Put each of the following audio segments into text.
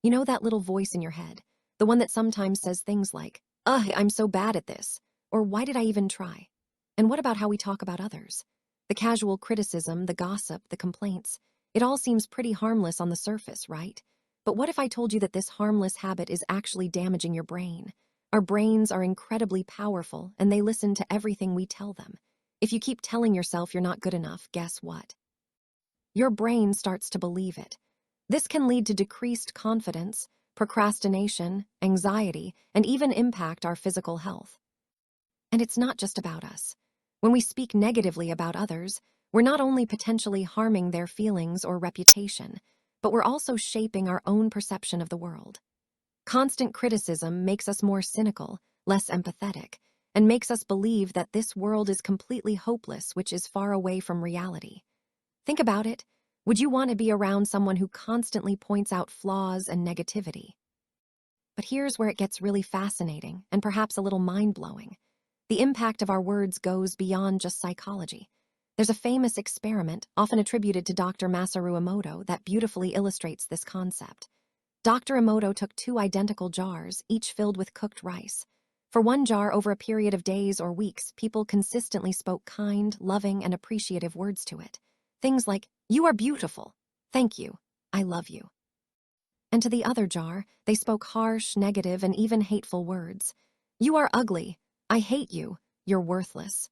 You know that little voice in your head, the one that sometimes says things like, ugh, I'm so bad at this, or why did I even try? And what about how we talk about others? The casual criticism, the gossip, the complaints, it all seems pretty harmless on the surface, right? But what if I told you that this harmless habit is actually damaging your brain? Our brains are incredibly powerful, and they listen to everything we tell them. If you keep telling yourself you're not good enough, guess what? Your brain starts to believe it. This can lead to decreased confidence, procrastination, anxiety, and even impact our physical health. And it's not just about us. When we speak negatively about others, we're not only potentially harming their feelings or reputation, but we're also shaping our own perception of the world. Constant criticism makes us more cynical, less empathetic, and makes us believe that this world is completely hopeless, which is far away from reality. Think about it. Would you want to be around someone who constantly points out flaws and negativity? But here's where it gets really fascinating and perhaps a little mind-blowing. The impact of our words goes beyond just psychology. There's a famous experiment, often attributed to Dr. Masaru Emoto, that beautifully illustrates this concept. Dr. Emoto took two identical jars, each filled with cooked rice. For one jar, over a period of days or weeks, people consistently spoke kind, loving, and appreciative words to it. Things like, "You are beautiful," "Thank you," "I love you." And to the other jar, they spoke harsh, negative, and even hateful words. "You are ugly," "I hate you," "You're worthless."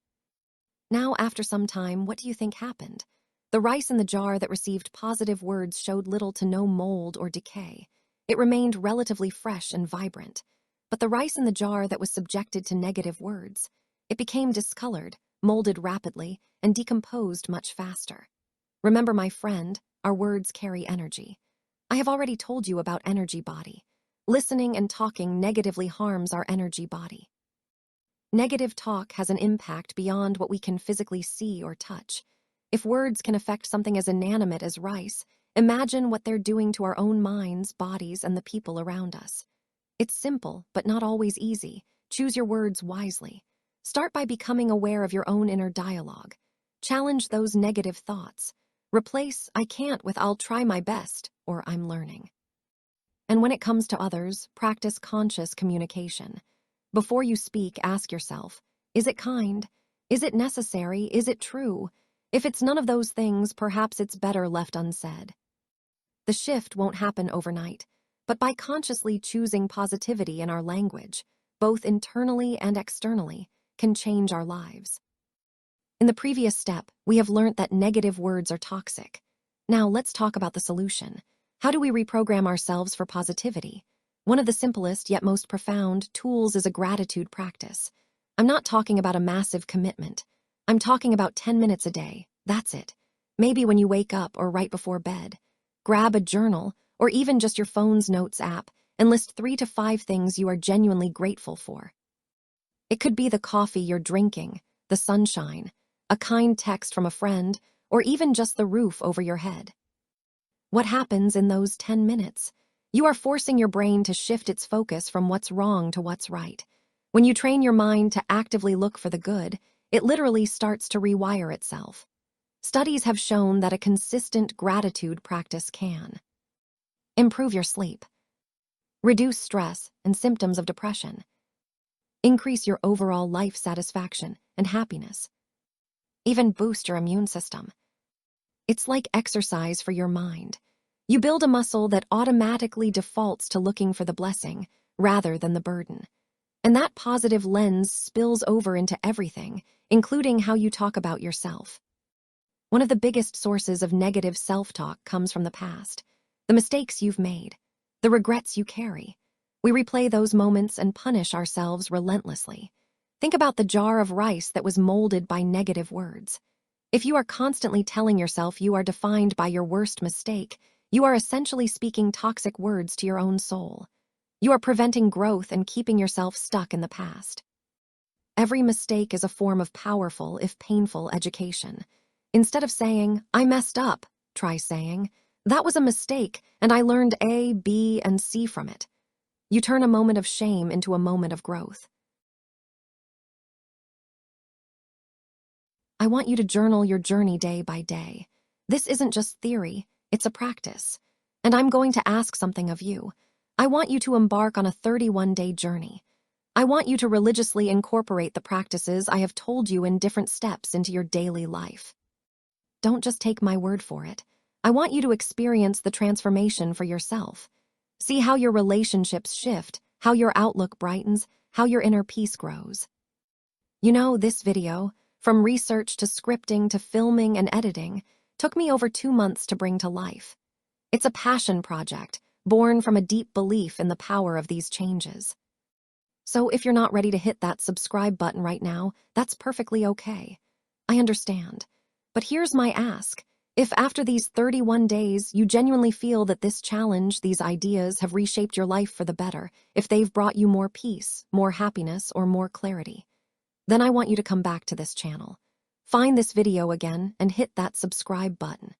Now, after some time, what do you think happened? The rice in the jar that received positive words showed little to no mold or decay. It remained relatively fresh and vibrant. But the rice in the jar that was subjected to negative words, it became discolored, molded rapidly, and decomposed much faster. Remember, my friend, our words carry energy. I have already told you about energy body. Listening and talking negatively harms our energy body. Negative talk has an impact beyond what we can physically see or touch. If words can affect something as inanimate as rice, imagine what they're doing to our own minds, bodies, and the people around us. It's simple, but not always easy. Choose your words wisely. Start by becoming aware of your own inner dialogue. Challenge those negative thoughts. Replace "I can't" with "I'll try my best" or "I'm learning." And when it comes to others, practice conscious communication. Before you speak, ask yourself, is it kind? Is it necessary? Is it true? If it's none of those things, perhaps it's better left unsaid. The shift won't happen overnight, but by consciously choosing positivity in our language, both internally and externally, can change our lives. In the previous step, we have learned that negative words are toxic. Now let's talk about the solution. How do we reprogram ourselves for positivity? One of the simplest yet most profound tools is a gratitude practice. I'm not talking about a massive commitment. I'm talking about 10 minutes a day. That's it. Maybe when you wake up or right before bed. Grab a journal or even just your phone's notes app and list 3 to 5 things you are genuinely grateful for. It could be the coffee you're drinking, the sunshine, a kind text from a friend, or even just the roof over your head. What happens in those 10 minutes? You are forcing your brain to shift its focus from what's wrong to what's right. When you train your mind to actively look for the good, it literally starts to rewire itself. Studies have shown that a consistent gratitude practice can improve your sleep, reduce stress and symptoms of depression, increase your overall life satisfaction and happiness, even boost your immune system. It's like exercise for your mind. You build a muscle that automatically defaults to looking for the blessing rather than the burden. And that positive lens spills over into everything, including how you talk about yourself. One of the biggest sources of negative self-talk comes from the past, the mistakes you've made, the regrets you carry. We replay those moments and punish ourselves relentlessly. Think about the jar of rice that was molded by negative words. If you are constantly telling yourself you are defined by your worst mistake, you are essentially speaking toxic words to your own soul. You are preventing growth and keeping yourself stuck in the past. Every mistake is a form of powerful, if painful, education. Instead of saying, "I messed up," try saying, "That was a mistake, and I learned A, B, and C from it." You turn a moment of shame into a moment of growth. I want you to journal your journey day by day. This isn't just theory, it's a practice. And I'm going to ask something of you. I want you to embark on a 31-day journey. I want you to religiously incorporate the practices I have told you in different steps into your daily life. Don't just take my word for it. I want you to experience the transformation for yourself. See how your relationships shift, how your outlook brightens, how your inner peace grows. You know, this video, from research to scripting to filming and editing, took me over 2 months to bring to life. It's a passion project, born from a deep belief in the power of these changes. So if you're not ready to hit that subscribe button right now, that's perfectly okay. I understand. But here's my ask. If after these 31 days you genuinely feel that this challenge, these ideas have reshaped your life for the better, if they've brought you more peace, more happiness, or more clarity, then I want you to come back to this channel. Find this video again and hit that subscribe button.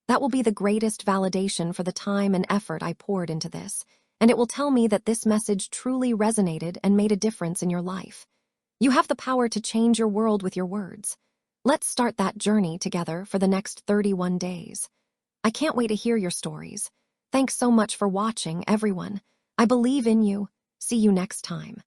That will be the greatest validation for the time and effort I poured into this, and it will tell me that this message truly resonated and made a difference in your life. You have the power to change your world with your words. Let's start that journey together for the next 31 days. I can't wait to hear your stories. Thanks so much for watching, everyone. I believe in you. See you next time.